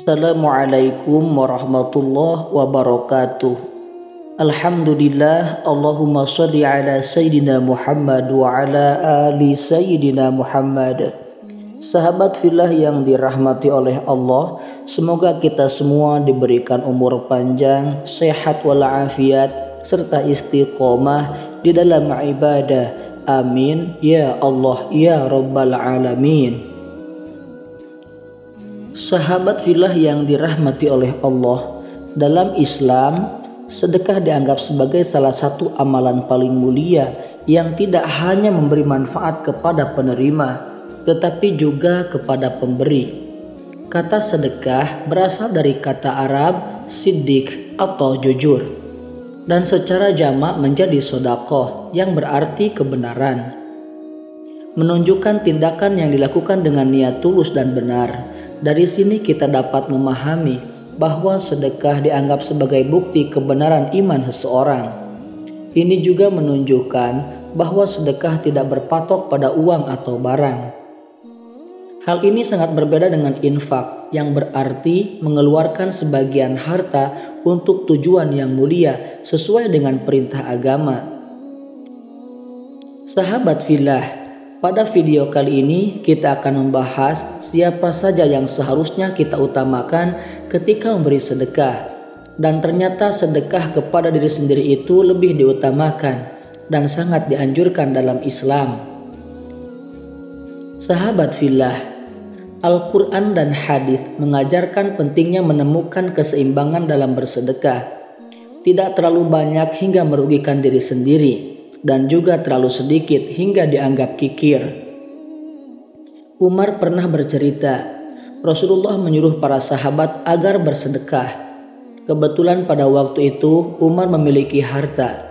Assalamualaikum warahmatullahi wabarakatuh. Alhamdulillah, Allahumma sholli ala Sayyidina Muhammad wa ala ali Sayyidina Muhammad. Sahabat fillah yang dirahmati oleh Allah, semoga kita semua diberikan umur panjang, sehat walafiat, serta istiqomah di dalam ibadah. Amin ya Allah ya Rabbal Alamin. Sahabat fillah yang dirahmati oleh Allah, dalam Islam, sedekah dianggap sebagai salah satu amalan paling mulia yang tidak hanya memberi manfaat kepada penerima, tetapi juga kepada pemberi. Kata sedekah berasal dari kata Arab siddiq atau jujur, dan secara jamak menjadi sodakoh yang berarti kebenaran. Menunjukkan tindakan yang dilakukan dengan niat tulus dan benar. Dari sini kita dapat memahami bahwa sedekah dianggap sebagai bukti kebenaran iman seseorang. Ini juga menunjukkan bahwa sedekah tidak berpatok pada uang atau barang. Hal ini sangat berbeda dengan infak yang berarti mengeluarkan sebagian harta untuk tujuan yang mulia sesuai dengan perintah agama. Sahabat fillah, pada video kali ini kita akan membahas siapa saja yang seharusnya kita utamakan ketika memberi sedekah. Dan ternyata sedekah kepada diri sendiri itu lebih diutamakan dan sangat dianjurkan dalam Islam. Sahabat fillah, Al-Quran dan hadis mengajarkan pentingnya menemukan keseimbangan dalam bersedekah. Tidak terlalu banyak hingga merugikan diri sendiri, dan juga terlalu sedikit hingga dianggap kikir. Umar pernah bercerita, Rasulullah menyuruh para sahabat agar bersedekah. Kebetulan pada waktu itu Umar memiliki harta.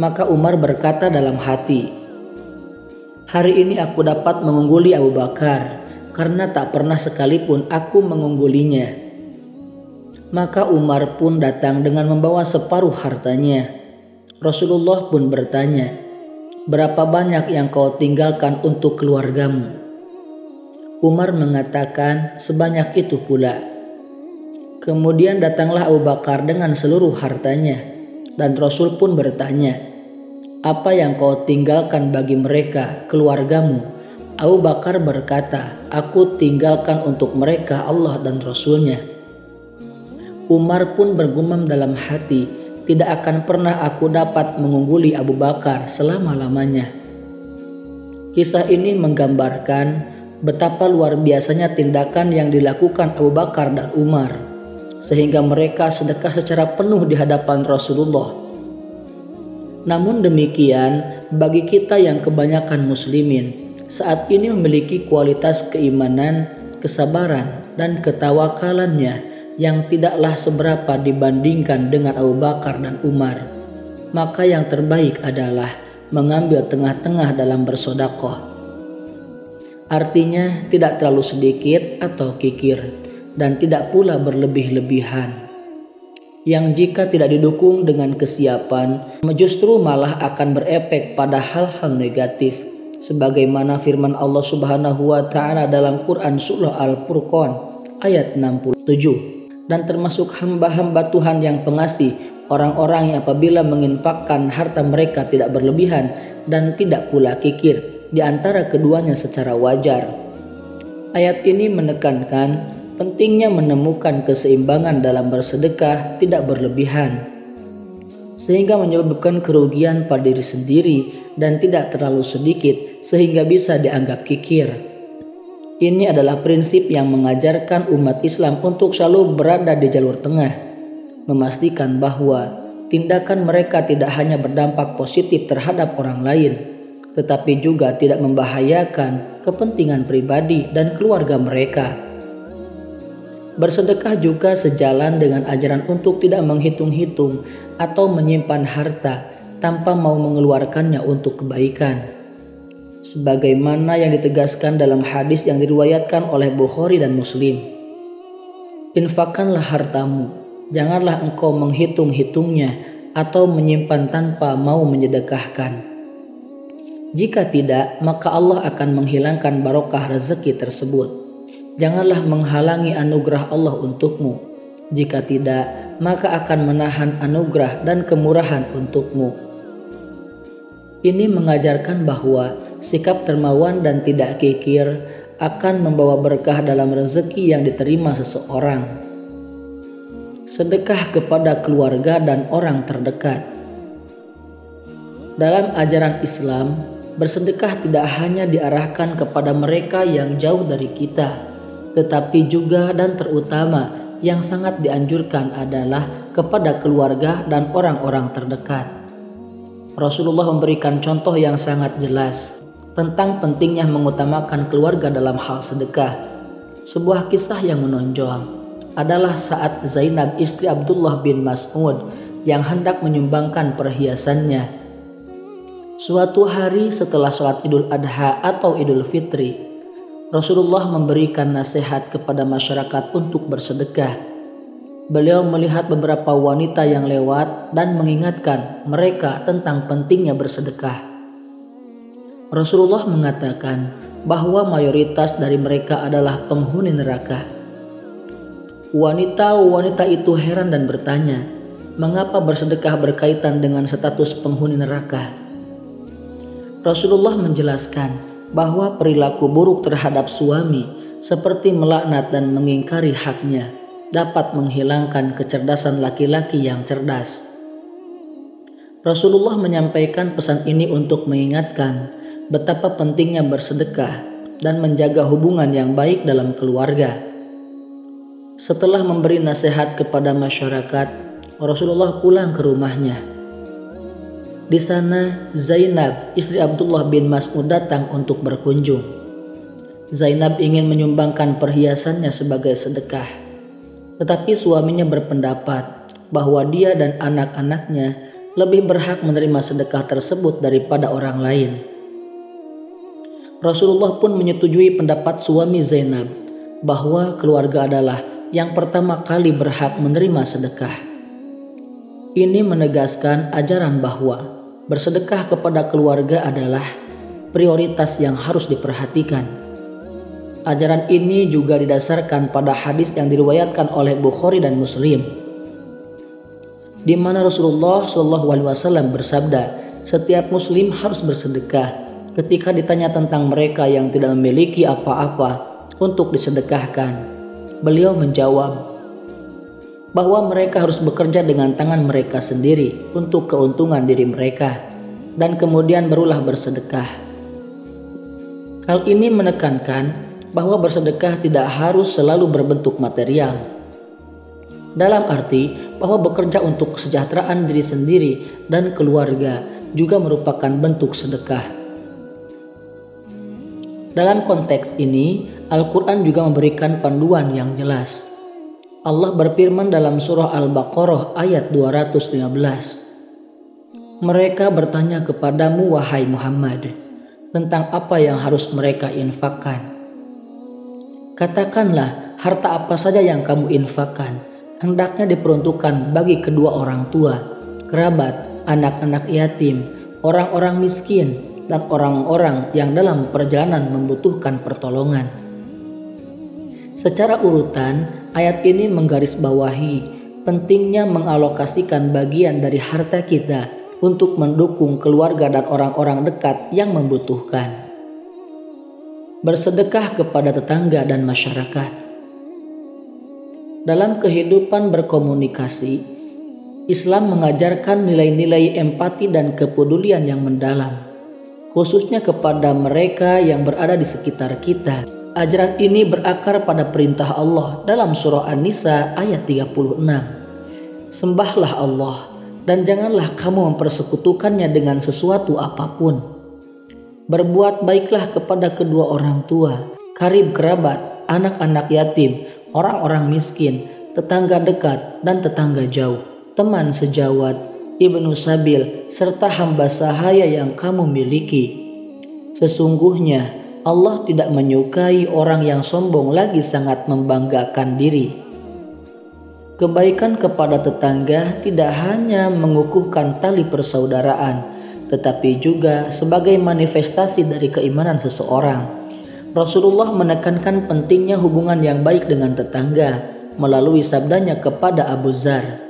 Maka Umar berkata dalam hati, "Hari ini aku dapat mengungguli Abu Bakar, karena tak pernah sekalipun aku mengunggulinya." Maka Umar pun datang dengan membawa separuh hartanya. Rasulullah pun bertanya, "Berapa banyak yang kau tinggalkan untuk keluargamu?" Umar mengatakan, "Sebanyak itu pula." Kemudian datanglah Abu Bakar dengan seluruh hartanya, dan Rasul pun bertanya, "Apa yang kau tinggalkan bagi mereka, keluargamu?" Abu Bakar berkata, "Aku tinggalkan untuk mereka Allah dan Rasulnya." Umar pun bergumam dalam hati, "Tidak akan pernah aku dapat mengungguli Abu Bakar selama-lamanya." Kisah ini menggambarkan betapa luar biasanya tindakan yang dilakukan Abu Bakar dan Umar, sehingga mereka sedekah secara penuh di hadapan Rasulullah. Namun demikian, bagi kita yang kebanyakan muslimin saat ini memiliki kualitas keimanan, kesabaran, dan ketawakalannya yang tidaklah seberapa dibandingkan dengan Abu Bakar dan Umar, maka yang terbaik adalah mengambil tengah-tengah dalam bersedekah. Artinya tidak terlalu sedikit atau kikir, dan tidak pula berlebih-lebihan. Yang jika tidak didukung dengan kesiapan, justru malah akan berefek pada hal-hal negatif, sebagaimana firman Allah Subhanahu wa Ta'ala dalam Quran Surah Al-Furqan ayat 67. Dan termasuk hamba-hamba Tuhan yang pengasih, orang-orang yang apabila menginfakkan harta mereka tidak berlebihan dan tidak pula kikir, di antara keduanya secara wajar. Ayat ini menekankan pentingnya menemukan keseimbangan dalam bersedekah tidak berlebihan, sehingga menyebabkan kerugian pada diri sendiri dan tidak terlalu sedikit sehingga bisa dianggap kikir. Ini adalah prinsip yang mengajarkan umat Islam untuk selalu berada di jalur tengah, memastikan bahwa tindakan mereka tidak hanya berdampak positif terhadap orang lain, tetapi juga tidak membahayakan kepentingan pribadi dan keluarga mereka. Bersedekah juga sejalan dengan ajaran untuk tidak menghitung-hitung atau menyimpan harta tanpa mau mengeluarkannya untuk kebaikan, sebagaimana yang ditegaskan dalam hadis yang diriwayatkan oleh Bukhari dan Muslim. "Infakkanlah hartamu, janganlah engkau menghitung-hitungnya atau menyimpan tanpa mau menyedekahkan. Jika tidak, maka Allah akan menghilangkan barokah rezeki tersebut." Janganlah menghalangi anugerah Allah untukmu. Jika tidak, maka akan menahan anugerah dan kemurahan untukmu. Ini mengajarkan bahwa sikap dermawan dan tidak kikir akan membawa berkah dalam rezeki yang diterima seseorang. Sedekah kepada keluarga dan orang terdekat. Dalam ajaran Islam, bersedekah tidak hanya diarahkan kepada mereka yang jauh dari kita, tetapi juga dan terutama yang sangat dianjurkan adalah kepada keluarga dan orang-orang terdekat. Rasulullah memberikan contoh yang sangat jelas tentang pentingnya mengutamakan keluarga dalam hal sedekah. Sebuah kisah yang menonjol adalah saat Zainab istri Abdullah bin Mas'ud yang hendak menyumbangkan perhiasannya. Suatu hari setelah sholat Idul Adha atau Idul Fitri, Rasulullah memberikan nasihat kepada masyarakat untuk bersedekah. Beliau melihat beberapa wanita yang lewat dan mengingatkan mereka tentang pentingnya bersedekah. Rasulullah mengatakan bahwa mayoritas dari mereka adalah penghuni neraka. Wanita-wanita itu heran dan bertanya, mengapa bersedekah berkaitan dengan status penghuni neraka? Rasulullah menjelaskan bahwa perilaku buruk terhadap suami seperti melaknat dan mengingkari haknya dapat menghilangkan kecerdasan laki-laki yang cerdas. Rasulullah menyampaikan pesan ini untuk mengingatkan betapa pentingnya bersedekah dan menjaga hubungan yang baik dalam keluarga. Setelah memberi nasihat kepada masyarakat, Rasulullah pulang ke rumahnya. Di sana, Zainab, istri Abdullah bin Mas'ud datang untuk berkunjung. Zainab ingin menyumbangkan perhiasannya sebagai sedekah, tetapi suaminya berpendapat bahwa dia dan anak-anaknya lebih berhak menerima sedekah tersebut daripada orang lain. Rasulullah pun menyetujui pendapat suami Zainab bahwa keluarga adalah yang pertama kali berhak menerima sedekah. Ini menegaskan ajaran bahwa bersedekah kepada keluarga adalah prioritas yang harus diperhatikan. Ajaran ini juga didasarkan pada hadis yang diriwayatkan oleh Bukhari dan Muslim, di mana Rasulullah SAW bersabda, setiap muslim harus bersedekah. Ketika ditanya tentang mereka yang tidak memiliki apa-apa untuk disedekahkan, beliau menjawab bahwa mereka harus bekerja dengan tangan mereka sendiri untuk keuntungan diri mereka, dan kemudian barulah bersedekah. Hal ini menekankan bahwa bersedekah tidak harus selalu berbentuk material, dalam arti bahwa bekerja untuk kesejahteraan diri sendiri dan keluarga juga merupakan bentuk sedekah. Dalam konteks ini, Al-Quran juga memberikan panduan yang jelas. Allah berfirman dalam surah Al-Baqarah ayat 215. Mereka bertanya kepadamu, wahai Muhammad, tentang apa yang harus mereka infakkan. Katakanlah, harta apa saja yang kamu infakkan hendaknya diperuntukkan bagi kedua orang tua, kerabat, anak-anak yatim, orang-orang miskin, dan orang-orang yang dalam perjalanan membutuhkan pertolongan. Secara urutan, ayat ini menggarisbawahi pentingnya mengalokasikan bagian dari harta kita untuk mendukung keluarga dan orang-orang dekat yang membutuhkan. Bersedekah kepada tetangga dan masyarakat. Dalam kehidupan berkomunikasi, Islam mengajarkan nilai-nilai empati dan kepedulian yang mendalam, khususnya kepada mereka yang berada di sekitar kita. Ajaran ini berakar pada perintah Allah dalam surah An-Nisa ayat 36. Sembahlah Allah dan janganlah kamu mempersekutukannya dengan sesuatu apapun. Berbuat baiklah kepada kedua orang tua, karib kerabat, anak-anak yatim, orang-orang miskin, tetangga dekat dan tetangga jauh, teman sejawat, ibnu sabil, serta hamba sahaya yang kamu miliki. Sesungguhnya Allah tidak menyukai orang yang sombong lagi sangat membanggakan diri. Kebaikan kepada tetangga tidak hanya mengukuhkan tali persaudaraan, tetapi juga sebagai manifestasi dari keimanan seseorang. Rasulullah menekankan pentingnya hubungan yang baik dengan tetangga melalui sabdanya kepada Abu Dzar.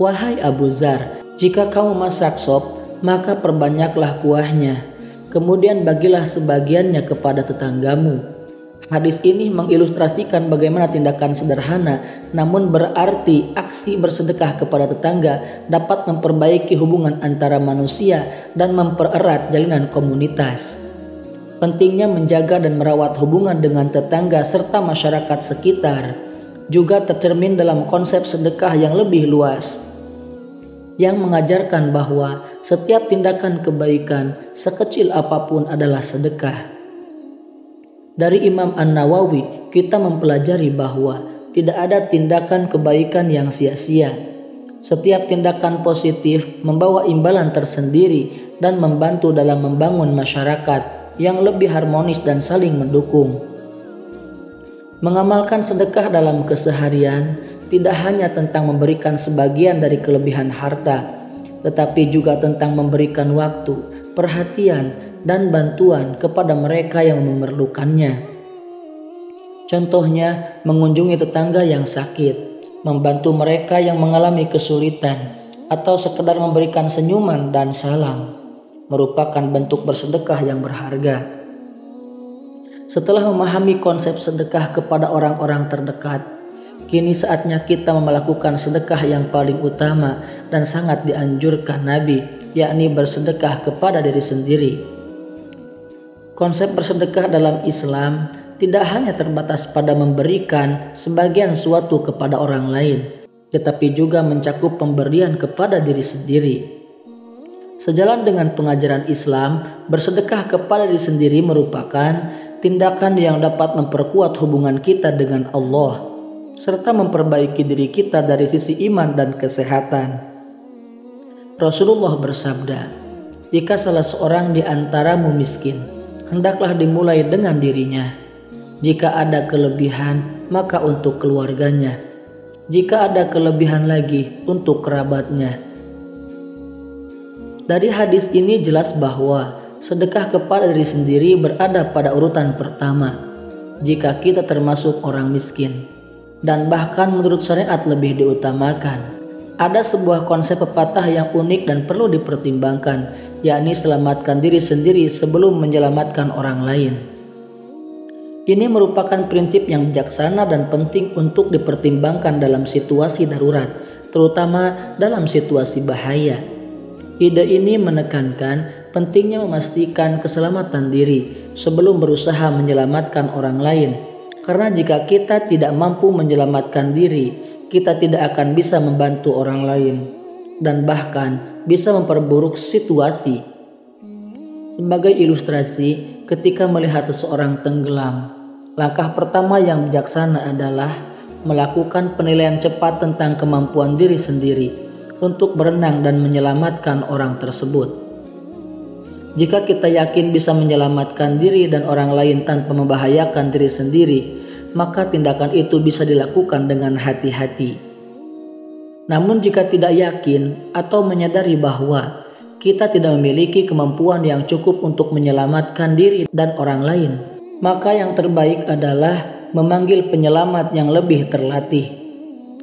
"Wahai Abu Dzar, jika kamu masak sop, maka perbanyaklah kuahnya. Kemudian bagilah sebagiannya kepada tetanggamu." Hadis ini mengilustrasikan bagaimana tindakan sederhana namun berarti aksi bersedekah kepada tetangga dapat memperbaiki hubungan antara manusia dan mempererat jalinan komunitas. Pentingnya menjaga dan merawat hubungan dengan tetangga serta masyarakat sekitar juga tercermin dalam konsep sedekah yang lebih luas, yang mengajarkan bahwa setiap tindakan kebaikan sekecil apapun adalah sedekah. Dari Imam An-Nawawi kita mempelajari bahwa tidak ada tindakan kebaikan yang sia-sia. Setiap tindakan positif membawa imbalan tersendiri dan membantu dalam membangun masyarakat yang lebih harmonis dan saling mendukung. Mengamalkan sedekah dalam keseharian tidak hanya tentang memberikan sebagian dari kelebihan harta, tetapi juga tentang memberikan waktu, perhatian, dan bantuan kepada mereka yang memerlukannya. Contohnya, mengunjungi tetangga yang sakit, membantu mereka yang mengalami kesulitan, atau sekedar memberikan senyuman dan salam, merupakan bentuk bersedekah yang berharga. Setelah memahami konsep sedekah kepada orang-orang terdekat, kini saatnya kita melakukan sedekah yang paling utama dan sangat dianjurkan Nabi, yakni bersedekah kepada diri sendiri. Konsep bersedekah dalam Islam tidak hanya terbatas pada memberikan sebagian suatu kepada orang lain, tetapi juga mencakup pemberian kepada diri sendiri. Sejalan dengan pengajaran Islam, bersedekah kepada diri sendiri merupakan tindakan yang dapat memperkuat hubungan kita dengan Allah, serta memperbaiki diri kita dari sisi iman dan kesehatan. Rasulullah bersabda, "Jika salah seorang di antaramu miskin, hendaklah dimulai dengan dirinya. Jika ada kelebihan, maka untuk keluarganya. Jika ada kelebihan lagi, untuk kerabatnya." Dari hadis ini jelas bahwa sedekah kepada diri sendiri berada pada urutan pertama jika kita termasuk orang miskin, dan bahkan menurut syariat lebih diutamakan. Ada sebuah konsep pepatah yang unik dan perlu dipertimbangkan, yakni selamatkan diri sendiri sebelum menyelamatkan orang lain. Ini merupakan prinsip yang bijaksana dan penting untuk dipertimbangkan dalam situasi darurat, terutama dalam situasi bahaya. Ide ini menekankan pentingnya memastikan keselamatan diri sebelum berusaha menyelamatkan orang lain, karena jika kita tidak mampu menyelamatkan diri, kita tidak akan bisa membantu orang lain dan bahkan bisa memperburuk situasi. Sebagai ilustrasi, ketika melihat seseorang tenggelam, langkah pertama yang bijaksana adalah melakukan penilaian cepat tentang kemampuan diri sendiri untuk berenang dan menyelamatkan orang tersebut. Jika kita yakin bisa menyelamatkan diri dan orang lain tanpa membahayakan diri sendiri, maka tindakan itu bisa dilakukan dengan hati-hati. Namun jika tidak yakin atau menyadari bahwa kita tidak memiliki kemampuan yang cukup untuk menyelamatkan diri dan orang lain, maka yang terbaik adalah memanggil penyelamat yang lebih terlatih.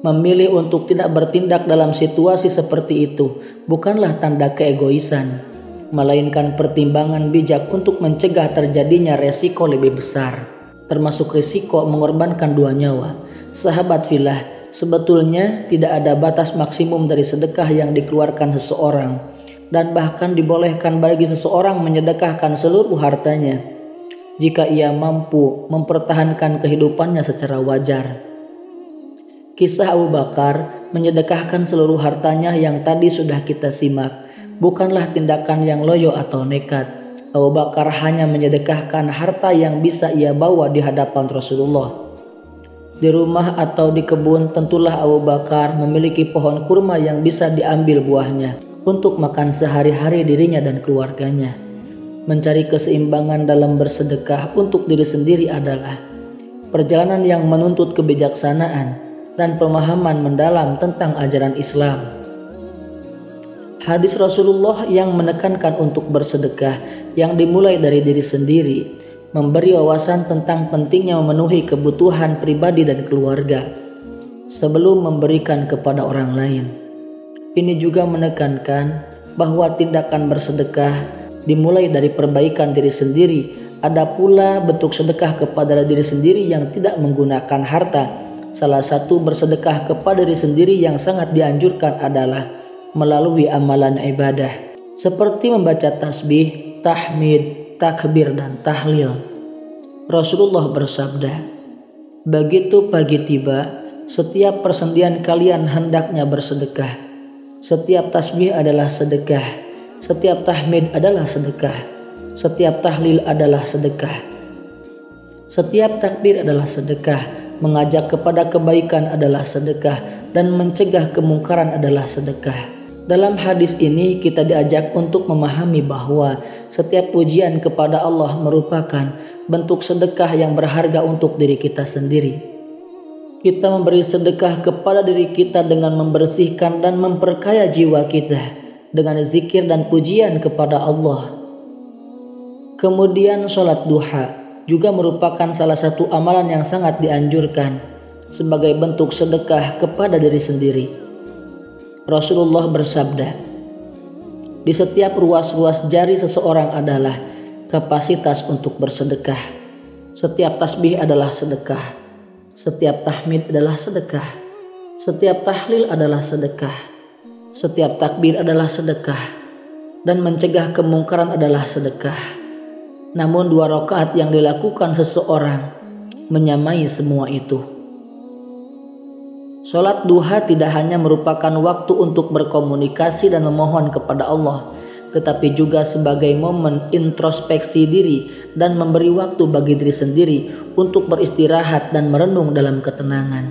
Memilih untuk tidak bertindak dalam situasi seperti itu bukanlah tanda keegoisan, melainkan pertimbangan bijak untuk mencegah terjadinya resiko lebih besar, termasuk risiko mengorbankan 2 nyawa. Sahabat fillah, sebetulnya tidak ada batas maksimum dari sedekah yang dikeluarkan seseorang, dan bahkan dibolehkan bagi seseorang menyedekahkan seluruh hartanya jika ia mampu mempertahankan kehidupannya secara wajar. Kisah Abu Bakar menyedekahkan seluruh hartanya yang tadi sudah kita simak bukanlah tindakan yang loyo atau nekat. Abu Bakar hanya menyedekahkan harta yang bisa ia bawa di hadapan Rasulullah. Di rumah atau di kebun tentulah Abu Bakar memiliki pohon kurma yang bisa diambil buahnya untuk makan sehari-hari dirinya dan keluarganya. Mencari keseimbangan dalam bersedekah untuk diri sendiri adalah perjalanan yang menuntut kebijaksanaan dan pemahaman mendalam tentang ajaran Islam. Hadis Rasulullah yang menekankan untuk bersedekah yang dimulai dari diri sendiri memberi wawasan tentang pentingnya memenuhi kebutuhan pribadi dan keluarga sebelum memberikan kepada orang lain. Ini juga menekankan bahwa tindakan bersedekah dimulai dari perbaikan diri sendiri. Ada pula bentuk sedekah kepada diri sendiri yang tidak menggunakan harta. Salah satu bersedekah kepada diri sendiri yang sangat dianjurkan adalah melalui amalan ibadah, seperti membaca tasbih, tahmid, takbir, dan tahlil. Rasulullah bersabda, "Begitu pagi tiba, setiap persendian kalian hendaknya bersedekah. Setiap tasbih adalah sedekah, setiap tahmid adalah sedekah, setiap tahlil adalah sedekah, setiap takbir adalah sedekah, mengajak kepada kebaikan adalah sedekah, dan mencegah kemungkaran adalah sedekah." Dalam hadis ini kita diajak untuk memahami bahwa setiap pujian kepada Allah merupakan bentuk sedekah yang berharga untuk diri kita sendiri. Kita memberi sedekah kepada diri kita dengan membersihkan dan memperkaya jiwa kita dengan zikir dan pujian kepada Allah. Kemudian sholat duha juga merupakan salah satu amalan yang sangat dianjurkan sebagai bentuk sedekah kepada diri sendiri. Rasulullah bersabda, "Di setiap ruas-ruas jari seseorang adalah kapasitas untuk bersedekah. Setiap tasbih adalah sedekah, setiap tahmid adalah sedekah, setiap tahlil adalah sedekah, setiap takbir adalah sedekah, dan mencegah kemungkaran adalah sedekah." Namun 2 rakaat yang dilakukan seseorang menyamai semua itu. Sholat duha tidak hanya merupakan waktu untuk berkomunikasi dan memohon kepada Allah, tetapi juga sebagai momen introspeksi diri dan memberi waktu bagi diri sendiri untuk beristirahat dan merenung dalam ketenangan.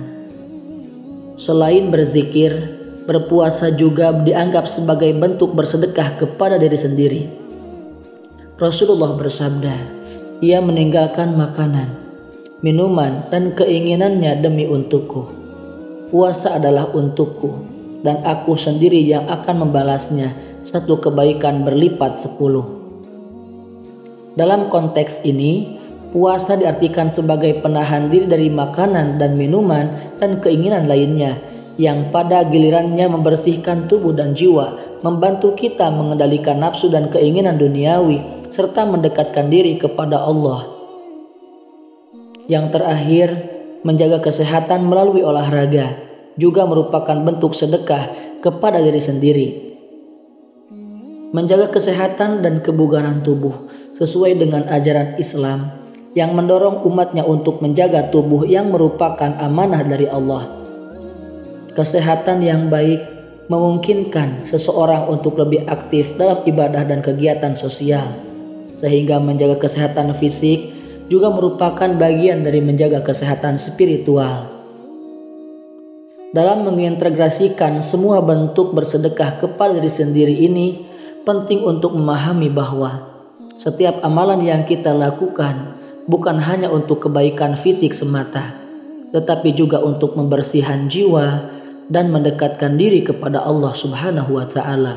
Selain berzikir, berpuasa juga dianggap sebagai bentuk bersedekah kepada diri sendiri. Rasulullah bersabda, "Ia meninggalkan makanan, minuman, dan keinginannya demi untukku. Puasa adalah untukku, dan aku sendiri yang akan membalasnya, satu kebaikan berlipat 10. Dalam konteks ini, puasa diartikan sebagai penahan diri dari makanan dan minuman dan keinginan lainnya yang pada gilirannya membersihkan tubuh dan jiwa, membantu kita mengendalikan nafsu dan keinginan duniawi, serta mendekatkan diri kepada Allah. Yang terakhir, menjaga kesehatan melalui olahraga juga merupakan bentuk sedekah kepada diri sendiri. Menjaga kesehatan dan kebugaran tubuh sesuai dengan ajaran Islam yang mendorong umatnya untuk menjaga tubuh yang merupakan amanah dari Allah. Kesehatan yang baik memungkinkan seseorang untuk lebih aktif dalam ibadah dan kegiatan sosial, sehingga menjaga kesehatan fisik juga merupakan bagian dari menjaga kesehatan spiritual. Dalam mengintegrasikan semua bentuk bersedekah kepada diri sendiri ini, penting untuk memahami bahwa setiap amalan yang kita lakukan bukan hanya untuk kebaikan fisik semata, tetapi juga untuk membersihkan jiwa dan mendekatkan diri kepada Allah Subhanahu wa Ta'ala.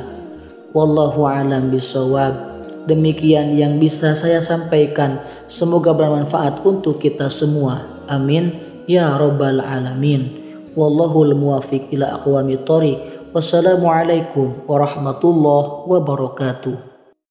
Wallahu a'lam bishawab. Demikian yang bisa saya sampaikan, semoga bermanfaat untuk kita semua. Amin ya rabbal alamin. Wallahul muwaffiq ila aqwamit thoriq. Wassalamualaikum warahmatullahi wabarakatuh.